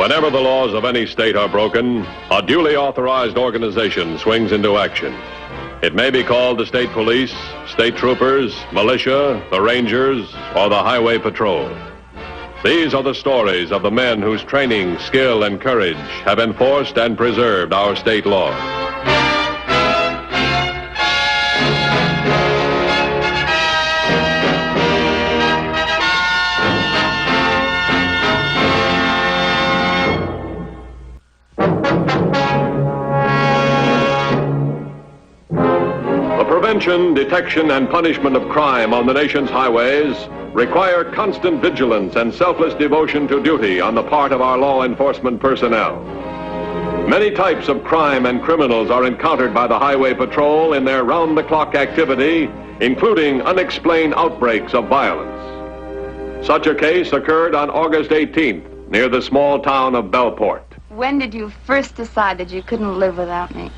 Whenever the laws of any state are broken, a duly authorized organization swings into action. It may be called the state police, state troopers, militia, the rangers, or the highway patrol. These are the stories of the men whose training, skill, and courage have enforced and preserved our state laws. Prevention, detection, and punishment of crime on the nation's highways require constant vigilance and selfless devotion to duty on the part of our law enforcement personnel. Many types of crime and criminals are encountered by the Highway Patrol in their round-the-clock activity, including unexplained outbreaks of violence. Such a case occurred on August 18th near the small town of Bellport. When did you first decide that you couldn't live without me?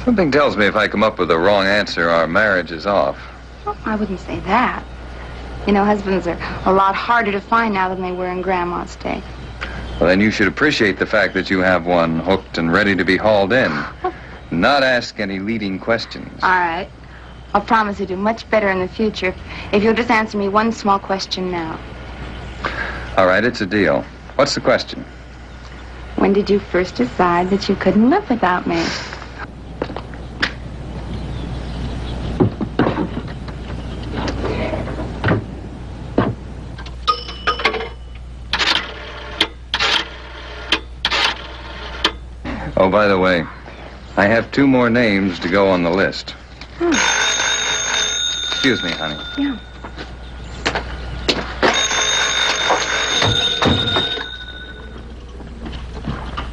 Something tells me if I come up with the wrong answer, our marriage is off. Oh, I wouldn't say that. You know, husbands are a lot harder to find now than they were in Grandma's day. Well, then you should appreciate the fact that you have one hooked and ready to be hauled in. Not ask any leading questions. All right. I'll promise to do much better in the future if you'll just answer me one small question now. All right, it's a deal. What's the question? When did you first decide that you couldn't live without me? Oh, by the way, I have 2 more names to go on the list. Excuse me, honey. Yeah.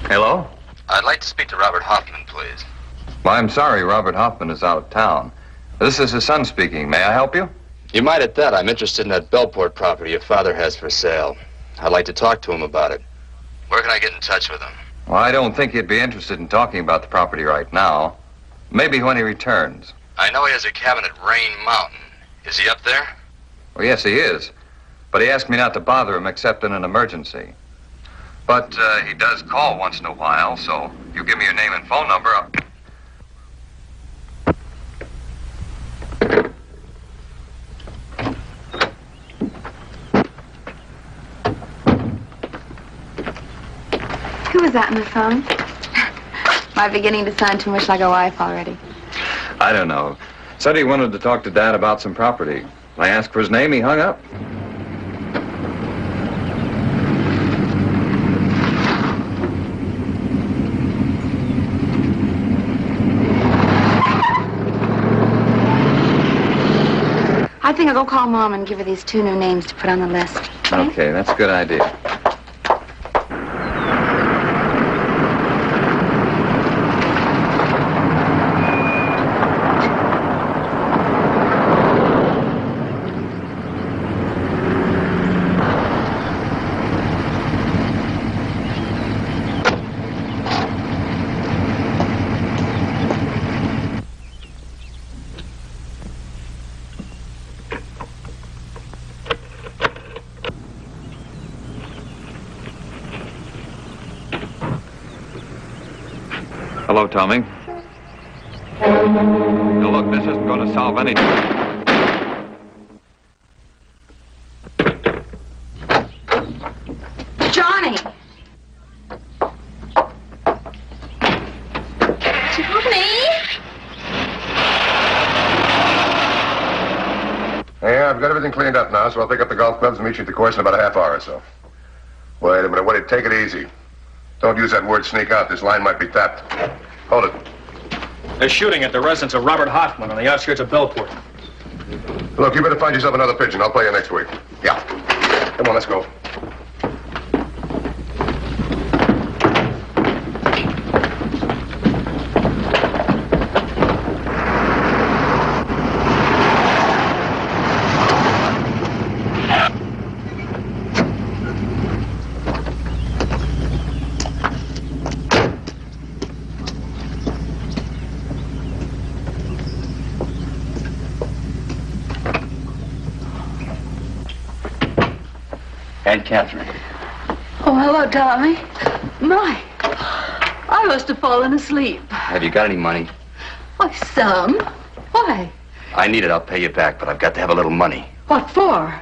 Hello? I'd like to speak to Robert Hoffman, please. Well, I'm sorry, Robert Hoffman is out of town. This is his son speaking. May I help you? You might at that. I'm interested in that Bellport property your father has for sale. I'd like to talk to him about it. Where can I get in touch with him? Well, I don't think he'd be interested in talking about the property right now. Maybe when he returns. I know he has a cabin at Rain Mountain. Is he up there? Well, yes, he is. But he asked me not to bother him except in an emergency. But he does call once in a while, so if you give me your name and phone number, I'll... Who was that on the phone? Am I beginning to sound too much like a wife already? I don't know. Said he wanted to talk to Dad about some property. I asked for his name, he hung up. I think I'll go call Mom and give her these 2 new names to put on the list. Okay, that's a good idea. Hello, Tommy. Now, look, this isn't going to solve anything. Johnny! Johnny! Yeah, I've got everything cleaned up now, so I'll pick up the golf clubs and meet you at the course in about a half hour or so. Wait a minute, wait, take it easy. Don't use that word sneak out. This line might be tapped. Hold it. They're shooting at the residence of Robert Hoffman on the outskirts of Bellport. Look, you better find yourself another pigeon. I'll play you next week. Yeah. Come on, let's go. Aunt Catherine. Oh, hello, Tommy. My, I must have fallen asleep. Have you got any money? Why, some. Why? I need it. I'll pay you back, but I've got to have a little money. What for?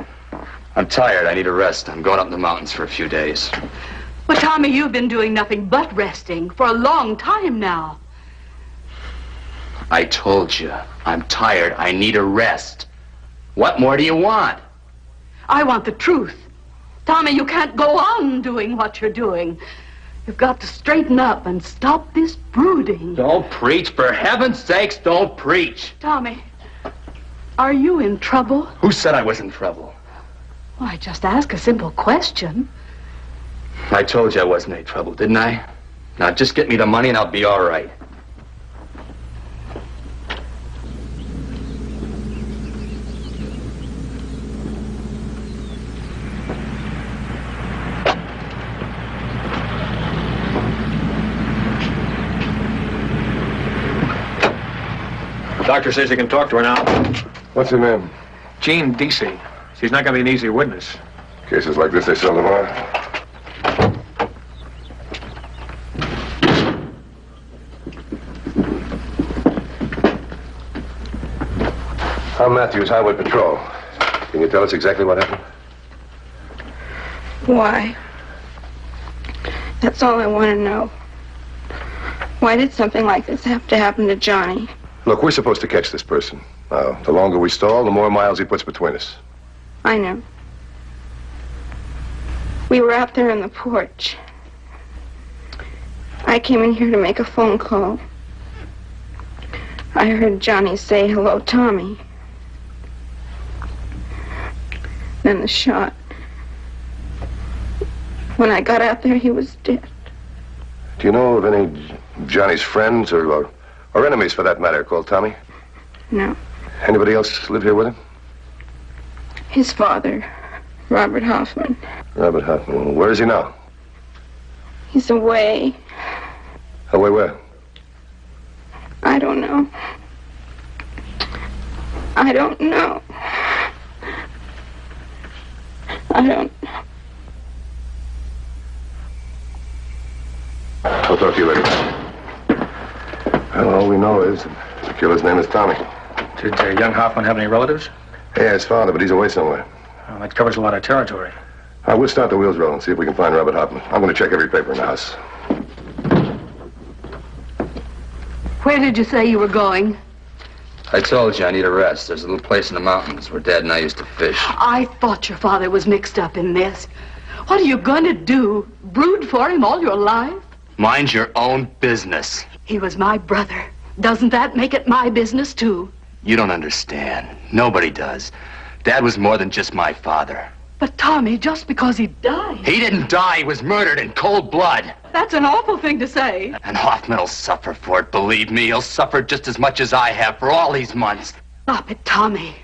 I'm tired. I need a rest. I'm going up in the mountains for a few days. Well, Tommy, you've been doing nothing but resting for a long time now. I told you. I'm tired. I need a rest. What more do you want? I want the truth. Tommy, you can't go on doing what you're doing. You've got to straighten up and stop this brooding. Don't preach. For heaven's sakes, don't preach. Tommy, are you in trouble? Who said I was in trouble? Well, I just asked a simple question. I told you I wasn't in any trouble, didn't I? Now, just get me the money and I'll be all right. The doctor says he can talk to her now. What's her name? Jean Deasy. She's not going to be an easy witness. Cases like this, they seldom are. I'm Matthews, Highway Patrol. Can you tell us exactly what happened? Why? That's all I want to know. Why did something like this have to happen to Johnny? Look, we're supposed to catch this person. Now, the longer we stall, the more miles he puts between us. I know. We were out there on the porch. I came in here to make a phone call. I heard Johnny say, "Hello, Tommy." Then the shot. When I got out there, he was dead. Do you know of any Johnny's friends or enemies, for that matter, called Tommy? No. Anybody else live here with him? His father, Robert Hoffman. Robert Hoffman. Where is he now? He's away. Away where? I don't know. I don't know. I don't know. I'll talk to you later. Well, all we know is the killer's name is Tommy. Did young Hoffman have any relatives? Yeah, his father, but he's away somewhere. Well, that covers a lot of territory. I will start the wheels rolling and see if we can find Robert Hoffman. I'm going to check every paper in the house. Where did you say you were going? I told you I need a rest. There's a little place in the mountains where Dad and I used to fish. I thought your father was mixed up in this. What are you going to do? Brood for him all your life? Mind your own business. He was my brother. Doesn't that make it my business, too? You don't understand. Nobody does. Dad was more than just my father. But, Tommy, just because he died... He didn't die. He was murdered in cold blood. That's an awful thing to say. And Hoffman will suffer for it, believe me. He'll suffer just as much as I have for all these months. Stop it, Tommy.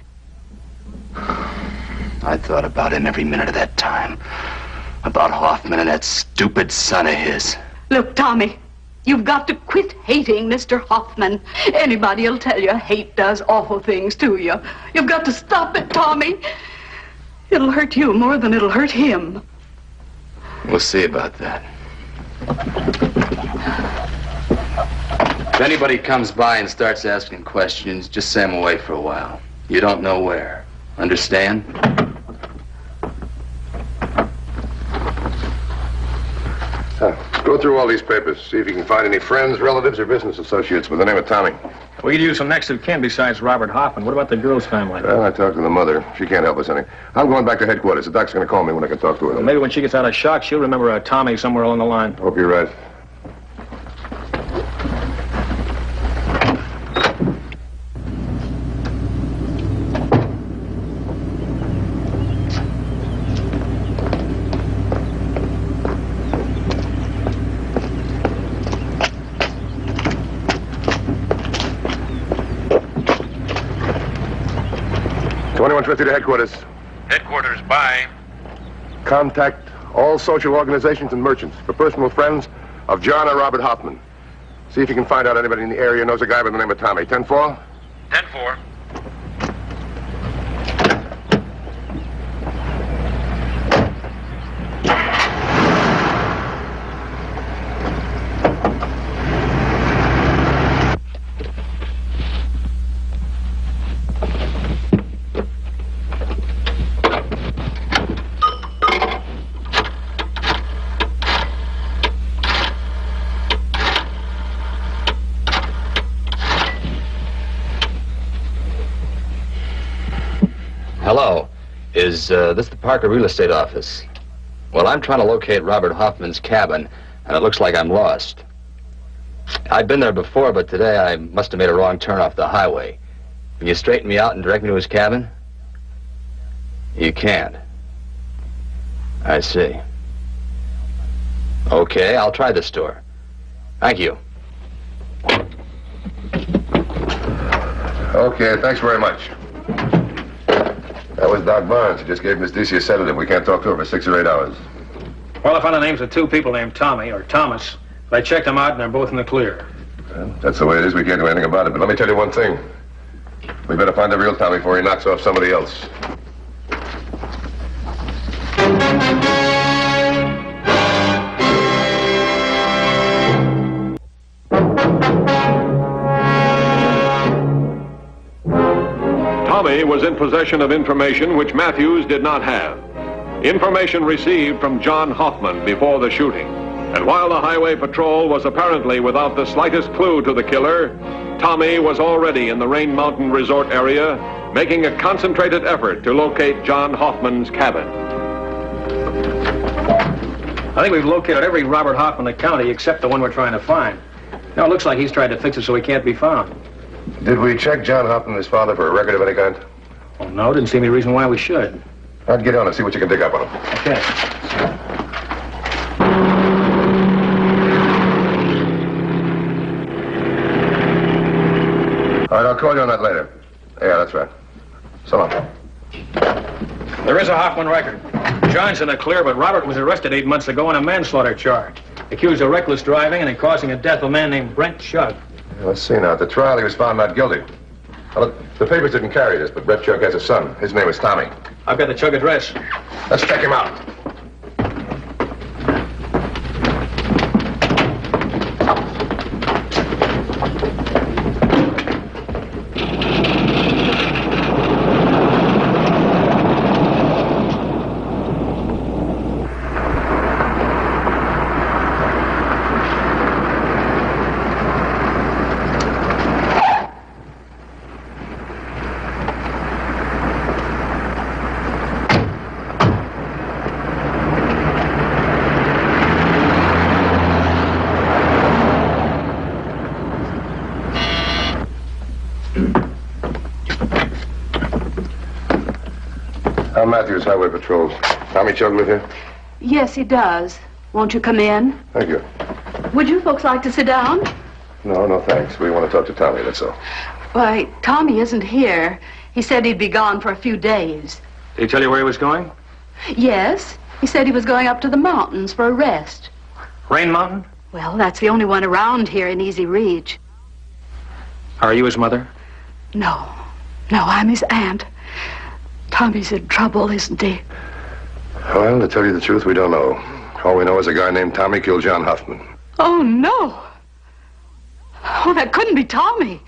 I thought about him every minute of that time. About Hoffman and that stupid son of his. Look, Tommy, you've got to quit hating Mr. Hoffman. Anybody'll tell you hate does awful things to you. You've got to stop it, Tommy. It'll hurt you more than it'll hurt him. We'll see about that. If anybody comes by and starts asking questions, just say I'm away for a while. You don't know where. Understand? Go through all these papers. See if you can find any friends, relatives, or business associates with the name of Tommy. We could use some next of kin besides Robert Hoffman. What about the girl's family? Well, I talked to the mother. She can't help us any. I'm going back to headquarters. The doc's going to call me when I can talk to her. Well, maybe when she gets out of shock, she'll remember a Tommy somewhere along the line. Hope you're right. To headquarters. Headquarters, bye. Contact all social organizations and merchants for personal friends of John or Robert Hoffman. See if you can find out anybody in the area knows a guy by the name of Tommy. 10-4? 10-4. Hello. Is this the Parker Real Estate Office? Well, I'm trying to locate Robert Hoffman's cabin, and it looks like I'm lost. I've been there before, but today I must have made a wrong turn off the highway. Can you straighten me out and direct me to his cabin? You can't. I see. Okay, I'll try the store. Thank you. Okay, thanks very much. That was Doc Barnes. He just gave Miss Deasy a sedative. We can't talk to her for 6 or 8 hours. Well, I found the names of 2 people named Tommy or Thomas. But I checked them out, and they're both in the clear. Well, that's the way it is. We can't do anything about it. But let me tell you one thing. We better find the real Tommy before he knocks off somebody else. Tommy was in possession of information which Matthews did not have. Information received from John Hoffman before the shooting. And while the highway patrol was apparently without the slightest clue to the killer, Tommy was already in the Rain Mountain Resort area, making a concentrated effort to locate John Hoffman's cabin. I think we've located every Robert Hoffman in the county except the one we're trying to find. Now, it looks like he's tried to fix it so he can't be found. Did we check John Hoffman and his father for a record of any kind? Oh, no, didn't see any reason why we should. I'd get on and see what you can dig up on him. Okay. All right, I'll call you on that later. Yeah, that's right. So long. There is a Hoffman record. John's in the clear, but Robert was arrested 8 months ago on a manslaughter charge, accused of reckless driving and in causing a death of a man named Brent Shug. Let's see now. At the trial, he was found not guilty. Well, the papers didn't carry this, but Brett Chuck has a son. His name is Tommy. I've got the Chug address. Let's check him out. Matthews, Highway Patrol. Tommy Chug live here? Yes, he does. Won't you come in? Thank you. Would you folks like to sit down? No, thanks. We want to talk to Tommy, that's all. Why, Tommy isn't here. He said he'd be gone for a few days. Did he tell you where he was going? Yes, he said he was going up to the mountains for a rest. Rain Mountain? Well, that's the only one around here in easy reach. Are you his mother? No, I'm his aunt. Tommy's in trouble, isn't he? Well, to tell you the truth, we don't know. All we know is a guy named Tommy killed John Hoffman. Oh, no. Oh, that couldn't be Tommy.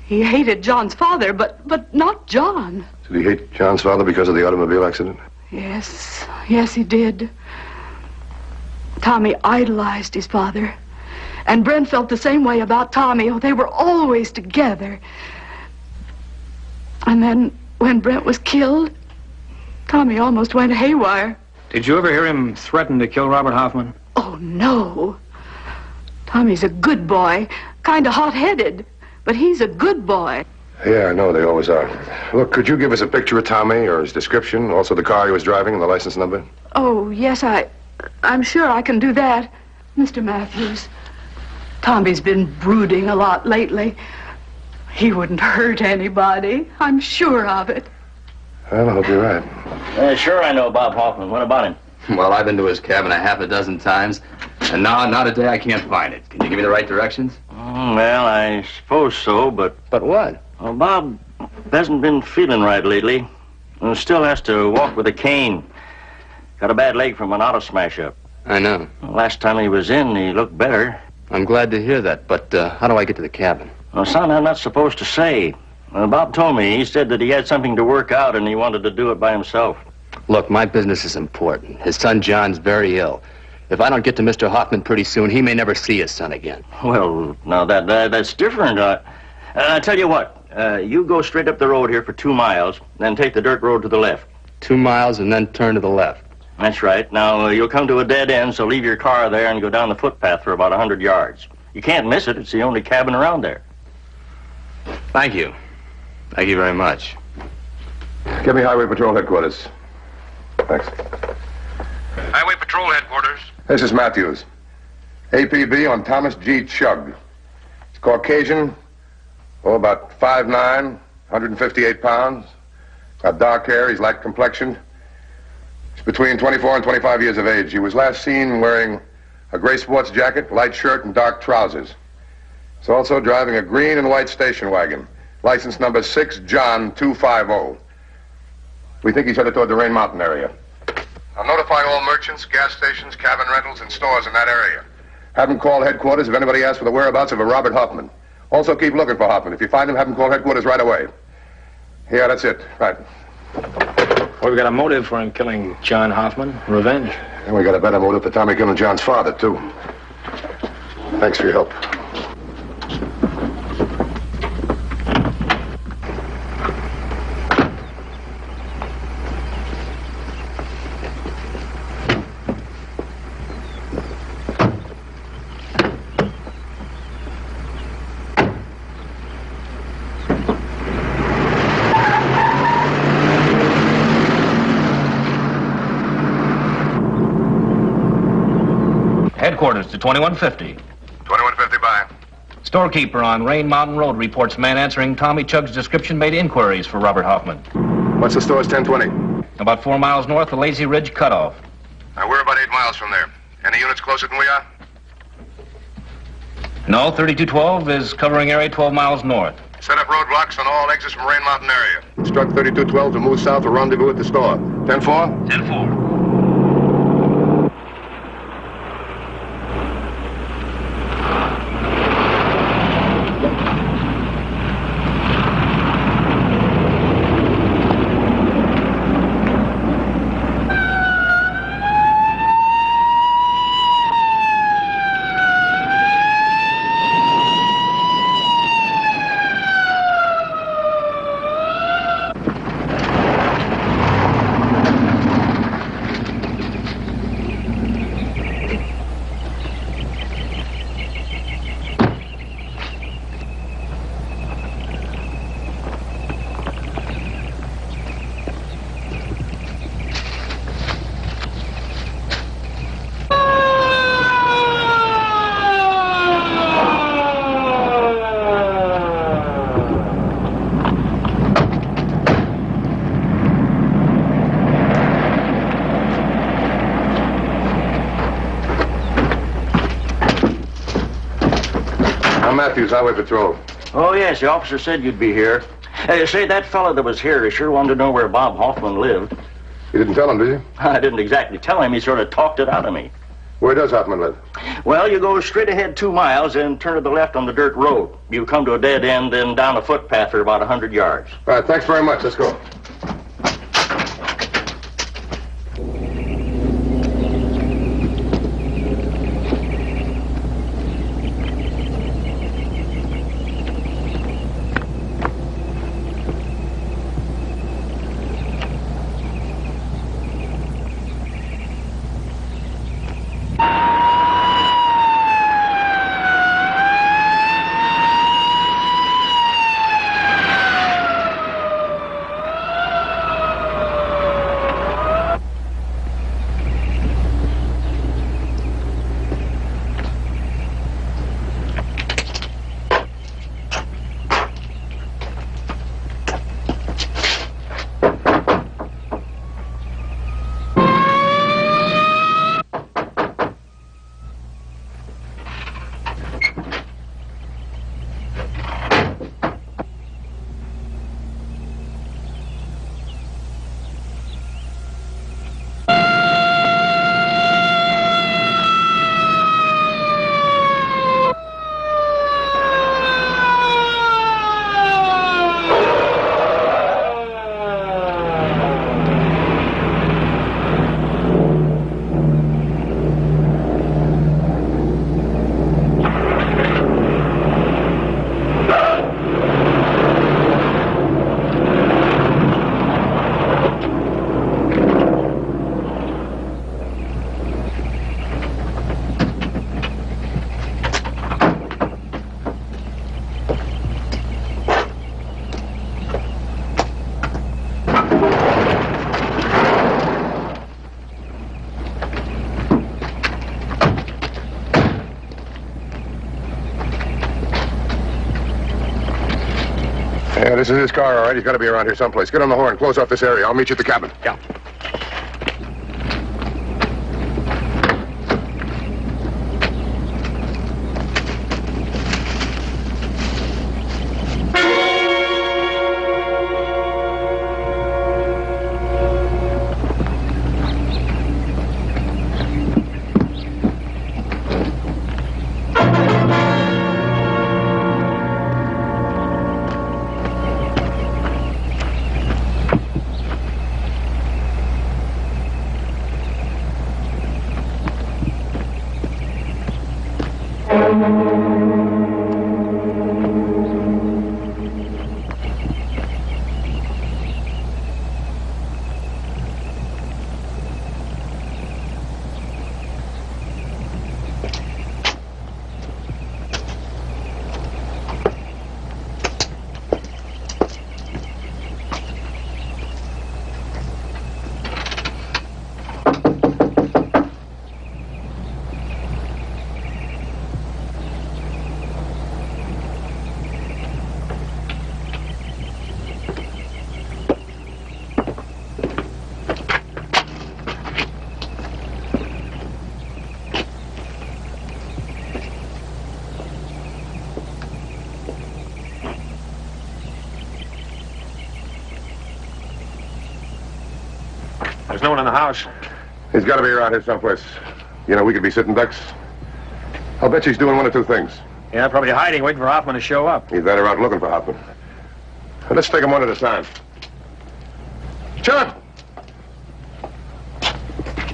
He hated John's father, but not John. Did he hate John's father because of the automobile accident? Yes, he did. Tommy idolized his father. And Brent felt the same way about Tommy. Oh, they were always together. And then, when Brent was killed, Tommy almost went haywire. Did you ever hear him threaten to kill Robert Hoffman? Oh, no. Tommy's a good boy, kind of hot-headed, but he's a good boy. Yeah, I know, they always are. Look, could you give us a picture of Tommy, or his description, also the car he was driving and the license number? Oh, yes, I'm sure I can do that. Mr. Matthews, Tommy's been brooding a lot lately. He wouldn't hurt anybody. I'm sure of it. Well, I hope you're right. Sure I know Bob Hoffman. What about him? Well, I've been to his cabin a half a dozen times, and now, not a day I can't find it. Can you give me the right directions? Well, I suppose so, but... But what? Well, Bob hasn't been feeling right lately. And still has to walk with a cane. Got a bad leg from an auto smash-up. I know. Last time he was in, he looked better. I'm glad to hear that, but how do I get to the cabin? Well, son, I'm not supposed to say. Bob told me. He said that he had something to work out and he wanted to do it by himself. Look, my business is important. His son John's very ill. If I don't get to Mr. Hoffman pretty soon, he may never see his son again. Well, now that's different. I tell you what. You go straight up the road here for 2 miles, then take the dirt road to the left. 2 miles and then turn to the left. That's right. Now, you'll come to a dead end, so leave your car there and go down the footpath for about 100 yards. You can't miss it. It's the only cabin around there. Thank you. Thank you very much. Give me Highway Patrol headquarters. Thanks. Highway Patrol Headquarters. This is Matthews. APB on Thomas G. Chugg. He's Caucasian, about 5'9", 158 pounds. Got dark hair, he's light complexioned. He's between 24 and 25 years of age. He was last seen wearing a gray sports jacket, light shirt, and dark trousers. He's also driving a green and white station wagon. License number 6 John 250. We think he's headed toward the Rain Mountain area. I'm notifying all merchants, gas stations, cabin rentals, and stores in that area. Have them call headquarters if anybody asks for the whereabouts of a Robert Hoffman. Also keep looking for Hoffman. If you find him, have him call headquarters right away. Yeah, that's it. Right. Well, we got a motive for him killing John Hoffman. Revenge. And we got a better motive for Tommy killing John's father, too. Thanks for your help. Headquarters to 2150. 2150 by. Storekeeper on Rain Mountain Road reports man answering Tommy Chugg's description made inquiries for Robert Hoffman. What's the store's 1020? About 4 miles north of Lazy Ridge Cutoff. Now, we're about 8 miles from there. Any units closer than we are? No, 3212 is covering area 12 miles north. Set up roadblocks on all exits from Rain Mountain area. Instruct 3212 to move south for rendezvous at the store. 10-4? 10-4. Matthews, Highway Patrol. Oh, yes, the officer said you'd be here. Say, that fellow that was here sure wanted to know where Bob Hoffman lived. You didn't tell him, did you? I didn't exactly tell him. He sort of talked it out of me. Where does Hoffman live? Well, you go straight ahead 2 miles and turn to the left on the dirt road. You come to a dead end, then down a footpath for about 100 yards. All right, thanks very much. Let's go. in his car, all right? He's got to be around here someplace. Get on the horn. Close off this area. I'll meet you at the cabin. Yeah. There's no one in the house. He's got to be around here someplace. You know, we could be sitting ducks. I'll bet she's doing one of two things. Yeah, probably hiding, waiting for Hoffman to show up. Either that or out looking for Hoffman. Well, let's take them one at a time. Chug!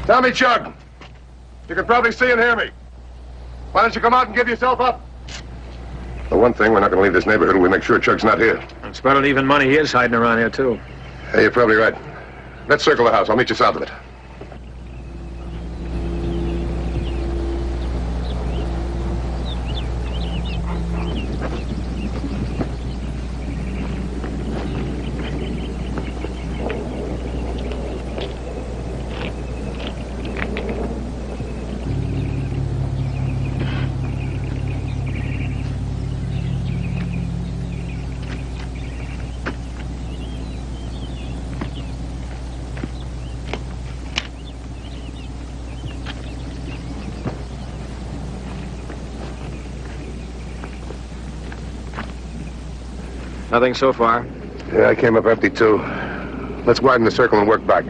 Tommy Chug! You can probably see and hear me. Why don't you come out and give yourself up? The one thing, we're not going to leave this neighborhood until we make sure Chug's not here. It's better even money he is hiding around here, too. Hey, you're probably right. Let's circle the house. I'll meet you south of it. Nothing so far. Yeah, I came up empty, too. Let's widen the circle and work back.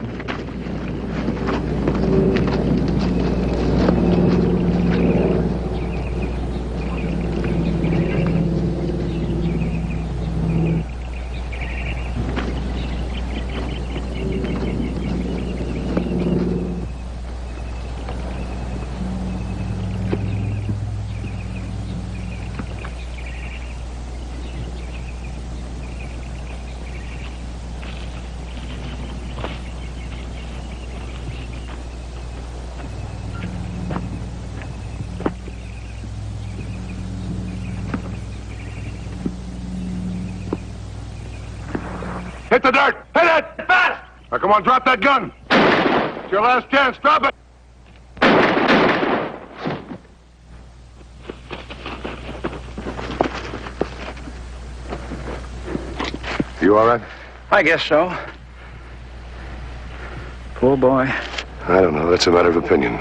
Hit the dirt! Hit it! Fast! Now, come on, drop that gun. It's your last chance. Drop it! You all right? I guess so. Poor boy. I don't know. That's a matter of opinion.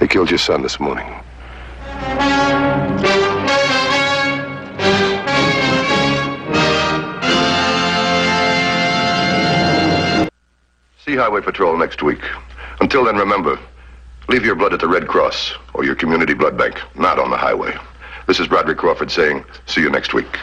He killed your son this morning. See Highway Patrol next week. Until then, remember, leave your blood at the Red Cross or your community blood bank, not on the highway. This is Broderick Crawford saying, see you next week.